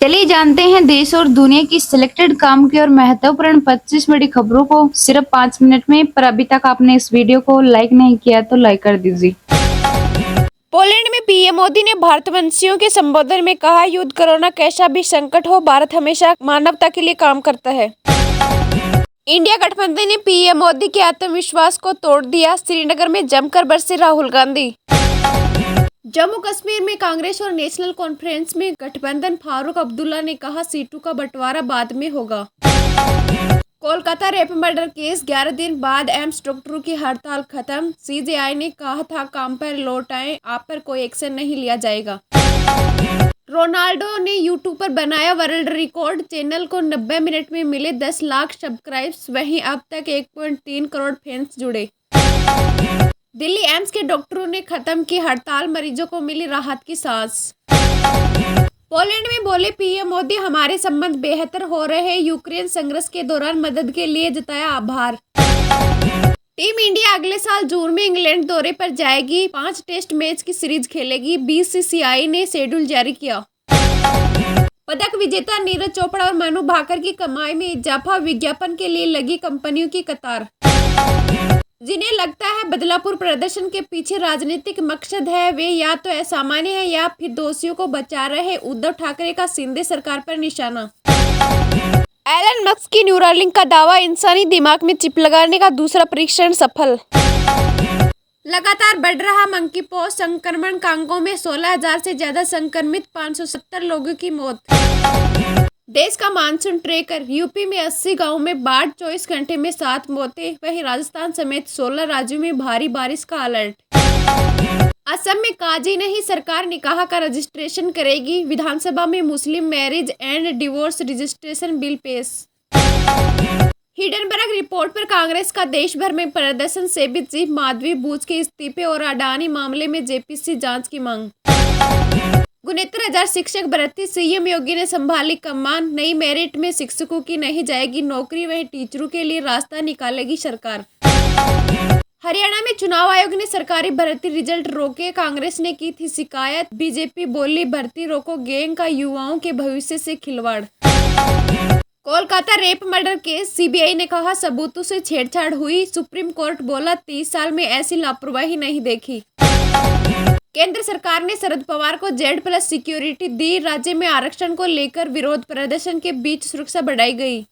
चलिए जानते हैं देश और दुनिया की सिलेक्टेड काम की और महत्वपूर्ण 25 बड़ी खबरों को सिर्फ 5 मिनट में। पर अभी तक आपने इस वीडियो को लाइक नहीं किया तो लाइक कर दीजिए। पोलैंड में पीएम मोदी ने भारतवंशियों के संबोधन में कहा, युद्ध, कोरोना, कैसा भी संकट हो, भारत हमेशा मानवता के लिए काम करता है। इंडिया गठबंधन ने पीएम मोदी के आत्मविश्वास को तोड़ दिया, श्रीनगर में जमकर बरसे राहुल गांधी। जम्मू कश्मीर में कांग्रेस और नेशनल कॉन्फ्रेंस में गठबंधन, फारूक अब्दुल्ला ने कहा, सीटों का बंटवारा बाद में होगा। कोलकाता रेप मर्डर केस, 11 दिन बाद एम्स डॉक्टरों की हड़ताल खत्म। सीजेआई ने कहा था काम पर लौट आए, आप पर कोई एक्शन नहीं लिया जाएगा। रोनाल्डो ने यूट्यूब पर बनाया वर्ल्ड रिकॉर्ड, चैनल को 90 मिनट में मिले 10 लाख सब्सक्राइब्स, वहीं अब तक 1.3 करोड़ फैंस जुड़े। दिल्ली एम्स के डॉक्टरों ने खत्म की हड़ताल, मरीजों को मिली राहत की सांस। पोलैंड में बोले पीएम मोदी, हमारे संबंध बेहतर हो रहे हैं, यूक्रेन संघर्ष के दौरान मदद के लिए जताया आभार। टीम इंडिया अगले साल जून में इंग्लैंड दौरे पर जाएगी, 5 टेस्ट मैच की सीरीज खेलेगी, बीसीसीआई ने शेड्यूल जारी किया। पदक विजेता नीरज चोपड़ा और मनु भाकर की कमाई में इजाफा, विज्ञापन के लिए लगी कंपनियों की कतार। जिन्हें लगता है बदलापुर प्रदर्शन के पीछे राजनीतिक मकसद है, वे या तो असामान्य है या फिर दोषियों को बचा रहे हैं, उद्धव ठाकरे का शिंदे सरकार पर निशाना। एलन मस्क की न्यूरालिंक का दावा, इंसानी दिमाग में चिप लगाने का दूसरा परीक्षण सफल। लगातार बढ़ रहा मंकी पॉक्स संक्रमण, कांगो में 16,000 से ज्यादा संक्रमित, 570 लोगों की मौत। देश का मानसून ट्रेकर, यूपी में 80 गांवों में बाढ़, 24 घंटे में 7 मौतें, वहीं राजस्थान समेत 16 राज्यों में भारी बारिश का अलर्ट। असम में काजी नहीं, सरकार निकाह का रजिस्ट्रेशन करेगी, विधानसभा में मुस्लिम marriage and divorce registration bill पेश। हिडनबर्ग रिपोर्ट पर कांग्रेस का देश भर में प्रदर्शन, सेबी चीफ माधवी बूच के इस्तीफे और अडानी मामले में जेपीसी जांच की मांग। 69,000 शिक्षक भर्ती, सीएम योगी ने संभाली कमान, नई मेरिट में शिक्षकों की नहीं जाएगी नौकरी, वहीं टीचरों के लिए रास्ता निकालेगी सरकार। हरियाणा में चुनाव आयोग ने सरकारी भर्ती रिजल्ट रोके, कांग्रेस ने की थी शिकायत, बीजेपी बोली भर्ती रोको, गैंग का युवाओं के भविष्य से खिलवाड़। Kolkata rape murder case, CBI ने कहा सबूतों से छेड़छाड़ हुई, सुप्रीम कोर्ट बोला 30 साल में ऐसी लापरवाही नहीं देखी। केंद्र सरकार ने शरद पवार को Z+ सिक्योरिटी दी, राज्य में आरक्षण को लेकर विरोध प्रदर्शन के बीच सुरक्षा बढ़ाई गई।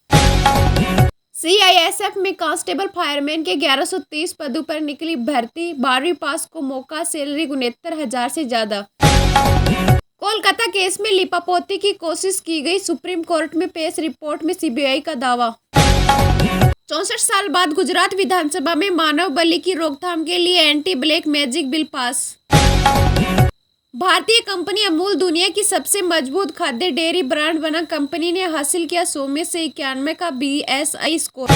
सीआईएसएफ में कांस्टेबल फायरमैन के 1130 पदों पर निकली भर्ती, 12वीं पास को मौका, सैलरी 69,000 से ज्यादा। कोलकाता केस में लिपापोती की कोशिश की गई, सुप्रीम कोर्ट में पेश रिपोर्ट में सीबीआई का दावा। 64 साल बाद गुजरात विधानसभा में मानव बलि की रोकथाम के लिए anti black magic bill pass. भारतीय कंपनी अमूल दुनिया की सबसे मजबूत खाद्य डेयरी ब्रांड बना, कंपनी ने हासिल किया 100 में से 91 का BSI स्कोर।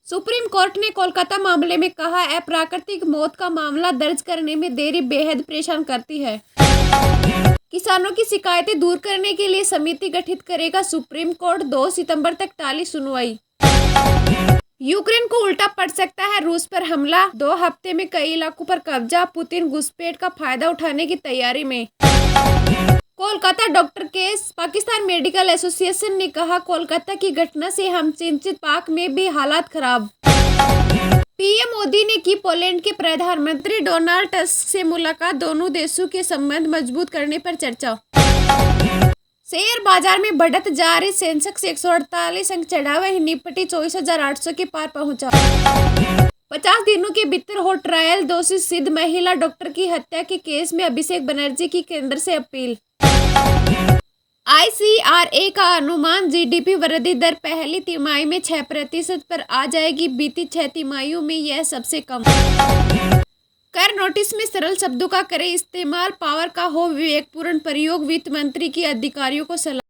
सुप्रीम कोर्ट ने कोलकाता मामले में कहा, अप्राकृतिक मौत का मामला दर्ज करने में देरी बेहद परेशान करती है। किसानों की शिकायतें दूर करने के लिए समिति गठित करेगा सुप्रीम कोर्ट, 2 सितंबर तक टाली सुनवाई। यूक्रेन को उल्टा पड़ सकता है रूस पर हमला, 2 हफ्ते में कई इलाकों पर कब्जा, पुतिन घुसपैठ का फायदा उठाने की तैयारी में। Kolkata doctor case, Pakistan medical association ने कहा, कोलकाता की घटना से हम चिंतित, पाक में भी हालात खराब। पीएम मोदी ने की पोलैंड के प्रधानमंत्री डोनाल्ड टस्क से मुलाकात, दोनों देशों के संबंध मजबूत करने पर चर्चा। शेयर बाजार में बढ़त जारी, सेंसेक्स 148 अंक चढ़ा, वहीं निफ्टी 24,800 के पार पहुंचा। 50 दिनों के भीतर हो ट्रायल, दोषी सिद्ध, महिला डॉक्टर की हत्या के केस में अभिषेक बनर्जी की केंद्र से अपील। ICRA का अनुमान, जीडीपी वृद्धि दर पहली तिमाही में 6% पर आ जाएगी, बीती 6 तिमाहियों में यह सबसे कम। कर नोटिस में सरल शब्दों का करें इस्तेमाल, पावर का हो विवेकपूर्ण प्रयोग, वित्त मंत्री की अधिकारियों को सलाह।